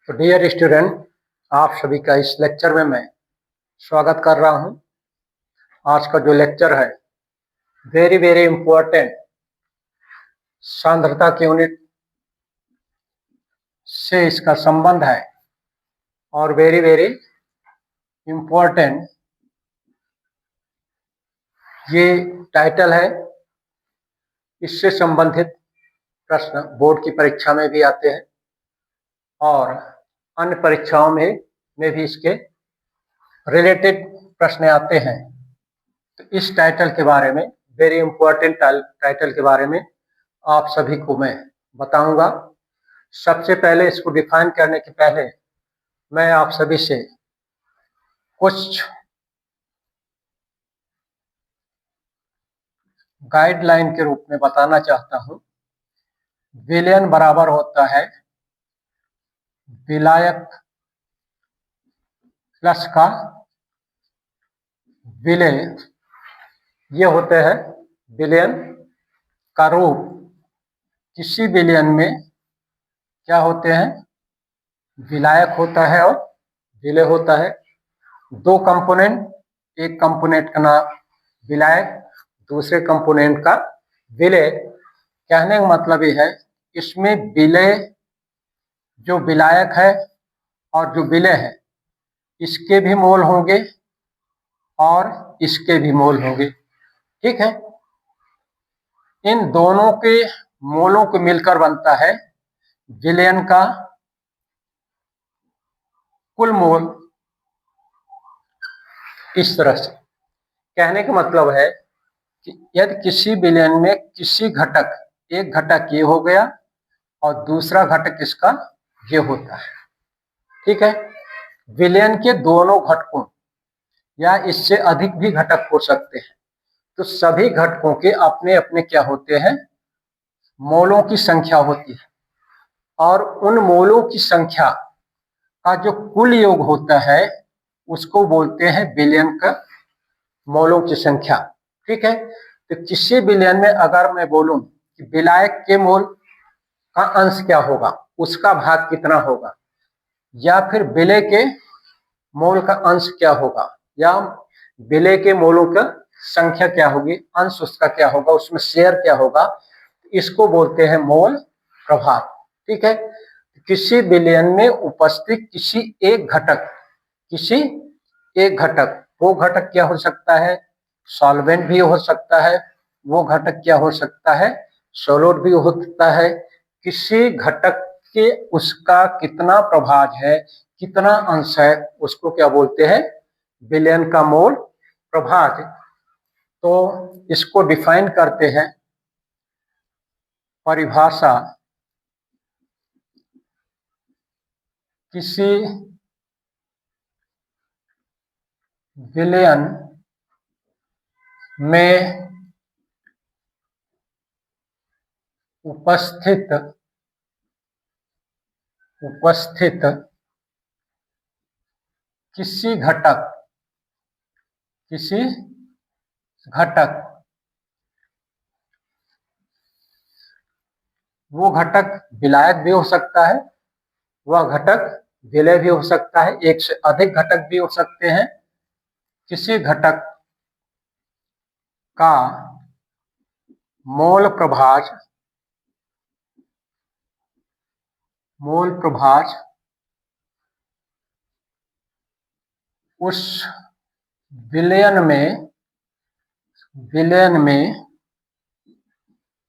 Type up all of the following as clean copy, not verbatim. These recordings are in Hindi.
तो डियर स्टूडेंट, आप सभी का इस लेक्चर में मैं स्वागत कर रहा हूं। आज का जो लेक्चर है वेरी वेरी इम्पोर्टेंट, सांद्रता की यूनिट से इसका संबंध है और वेरी वेरी इम्पोर्टेंट ये टाइटल है। इससे संबंधित प्रश्न बोर्ड की परीक्षा में भी आते हैं और अन्य परीक्षाओं में भी इसके रिलेटेड प्रश्न आते हैं। तो इस टाइटल के बारे में, वेरी इंपॉर्टेंट टाइटल के बारे में आप सभी को मैं बताऊंगा। सबसे पहले इसको डिफाइन करने के पहले मैं आप सभी से कुछ गाइडलाइन के रूप में बताना चाहता हूं। विलयन बराबर होता है विलायक प्लस का विलय। ये होते हैं विलयन का रूप। किसी विलयन में क्या होते हैं? विलायक होता है और विलय होता है। दो कंपोनेंट, एक कंपोनेंट का नाम विलायक, दूसरे कंपोनेंट का विलय। कहने का मतलब ये है इसमें विलय, जो विलायक है और जो विलय है, इसके भी मोल होंगे और इसके भी मोल होंगे। ठीक है, इन दोनों के मोलों को मिलकर बनता है विलयन का कुल मोल। इस तरह से कहने का मतलब है कि यदि किसी विलयन में किसी घटक, एक घटक ये हो गया और दूसरा घटक इसका ये होता है, ठीक है। विलयन के दोनों घटकों या इससे अधिक भी घटक हो सकते हैं, तो सभी घटकों के अपने अपने क्या होते हैं? मोलों की संख्या होती है और उन मोलों की संख्या का जो कुल योग होता है उसको बोलते हैं विलयन का मोलों की संख्या। ठीक है, तो किसी विलयन में अगर मैं बोलूं कि विलायक के मोल का अंश क्या होगा, उसका भाग कितना होगा, या फिर विलय के मोल का अंश क्या होगा, या विलय के मोलों का संख्या क्या होगी, अंश उसका क्या होगा, उसमें शेयर क्या होगा, इसको बोलते हैं मोल प्रभाव। ठीक है, किसी विलयन में उपस्थित किसी एक घटक, वो घटक क्या हो सकता है? सॉल्वेंट भी हो सकता है, वो घटक क्या हो सकता है? सॉलिड भी हो सकता है। किसी घटक के उसका कितना प्रभाव है, कितना अंश है, उसको क्या बोलते हैं? विलयन का मोल प्रभाव। तो इसको डिफाइन करते हैं परिभाषा। किसी विलयन में उपस्थित किसी घटक, वो घटक विलायक भी हो सकता है, वह घटक विलय भी हो सकता है, एक से अधिक घटक भी हो सकते हैं। किसी घटक का मोल प्रभाव उस विलयन में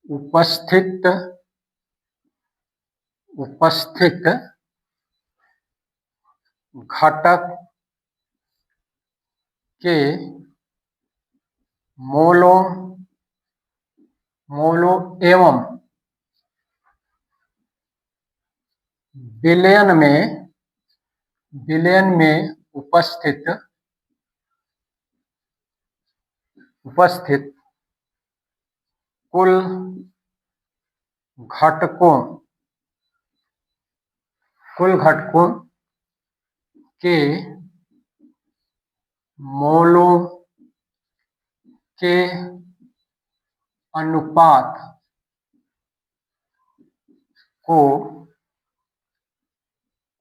उपस्थित घटक के मोलों एवं विलयन में उपस्थित कुल घटकों के मोलों के अनुपात को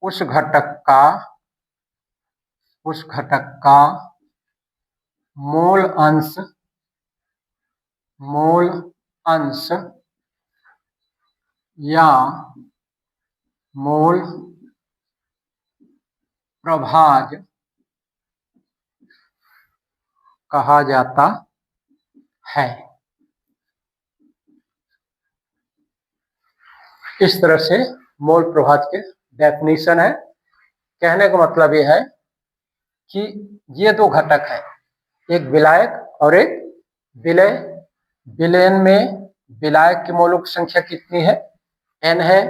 उस घटक का मोल अंश या मोल प्रभाज कहा जाता है। इस तरह से मोल प्रभाज के डेफिनेशन है। कहने का मतलब यह है कि ये दो घटक है, एक विलायक और एक विलय। विलयन में विलायक की मोलों की संख्या कितनी है? n है।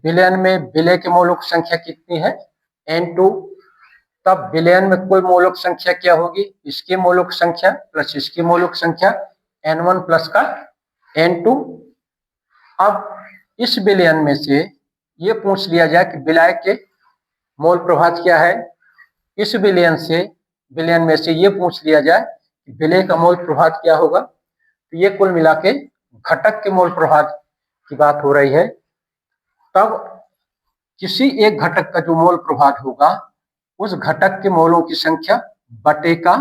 विलयन में विलय की मोलों की संख्या कितनी है? n2। तब विलयन में कुल मोलों की संख्या क्या होगी? इसकी मोलों की संख्या प्लस इसकी मोलों की संख्या n1 प्लस का n2। अब इस विलयन में से ये पूछ लिया जाए कि विलायक के मोल प्रभाज क्या है। इस विलयन में से ये पूछ लिया जाए कि विलय का मोल प्रभाज क्या होगा। तो ये कुल मिला के घटक के मोल प्रभाज की बात हो रही है। तब किसी एक घटक का जो मोल प्रभाज होगा उस घटक के मोलों की संख्या बटे का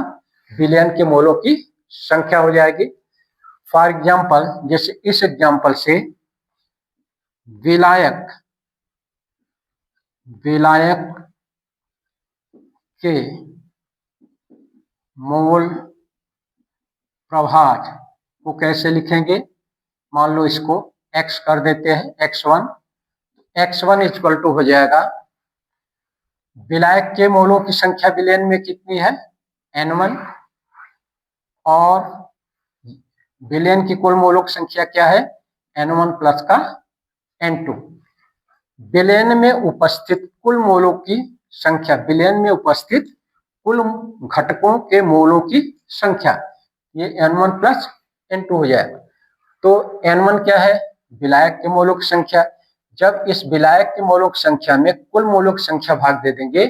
विलयन के मोलों की संख्या हो जाएगी। फॉर एग्जाम्पल, जैसे इस एग्जाम्पल से विलायक के मोल प्रभाज को कैसे लिखेंगे? मान लो इसको x कर देते हैं, x1 इक्वल टू हो जाएगा विलायक के मोलों की संख्या विलयन में कितनी है? n1, और विलयन की कुल मोलों की संख्या क्या है? n1 प्लस का n2। विलयन में उपस्थित कुल मोलों की संख्या, विलयन में उपस्थित कुल घटकों के मोलों की संख्या, ये n1 प्लस n2 हो जाएगा। तो n1 क्या है? विलायक के मोलों की संख्या। जब इस विलायक के मोलों की संख्या में कुल मोलों की संख्या भाग दे देंगे,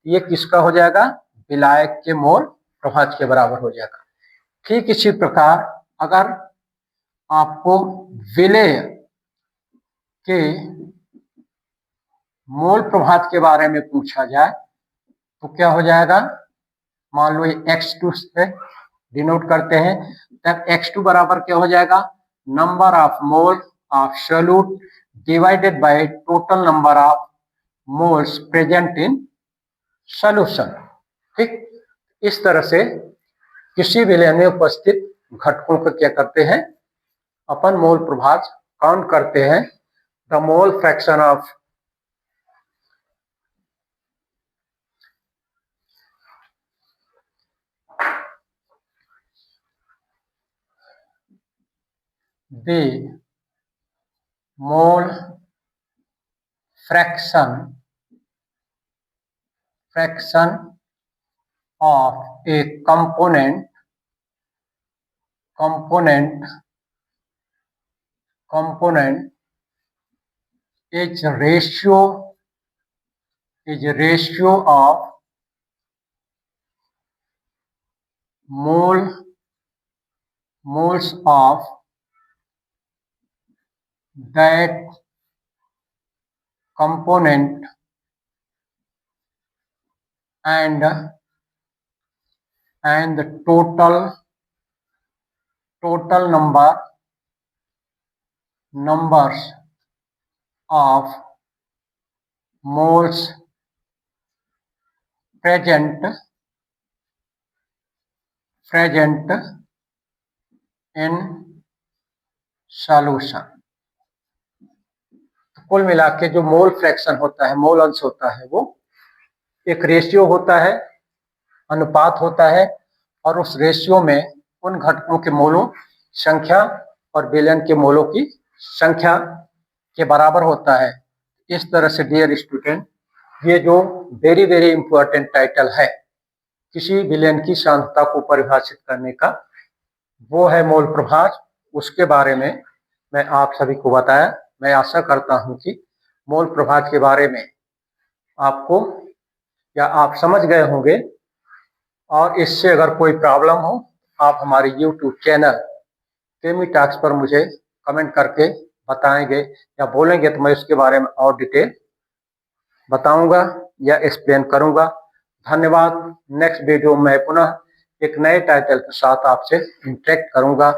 ये किसका हो जाएगा? विलायक के मोल प्रभाज के बराबर हो जाएगा। ठीक इसी प्रकार अगर आपको विलय के मोल प्रभाज के बारे में पूछा जाए तो क्या हो जाएगा? मान लो ये x2 से डिनोट करते हैं, तब x2 बराबर क्या हो जाएगा? Number of mole of solute divided by total number of moles present in solution. ठीक, इस तरह से किसी विलयन में उपस्थित घटकों को क्या करते हैं? अपन मोल प्रभाज काउंट करते हैं। The mole fraction of the mole fraction of a component is ratio of moles of that component and the total numbers of moles present in solution। कुल मिला के जो मोल फ्रैक्शन होता है, मोल अंश होता है, वो एक रेशियो होता है, अनुपात होता है, और उस रेशियो में उन घटकों के मोलों संख्या और विलयन के मोलों की संख्या के बराबर होता है। इस तरह से डियर स्टूडेंट, ये जो वेरी वेरी इंपॉर्टेंट टाइटल है किसी विलयन की सांद्रता को परिभाषित करने का, वो है मोल प्रभाज। उसके बारे में मैं आप सभी को बताया। मैं आशा करता हूं कि मोल प्रभाज के बारे में आपको या आप समझ गए होंगे, और इससे अगर कोई प्रॉब्लम हो आप हमारे YouTube चैनल केमी टॉक्स पर मुझे कमेंट करके बताएंगे या बोलेंगे तो मैं उसके बारे में और डिटेल बताऊंगा या एक्सप्लेन करूंगा। धन्यवाद। नेक्स्ट वीडियो में पुनः एक नए टाइटल के साथ आपसे इंटरेक्ट करूंगा।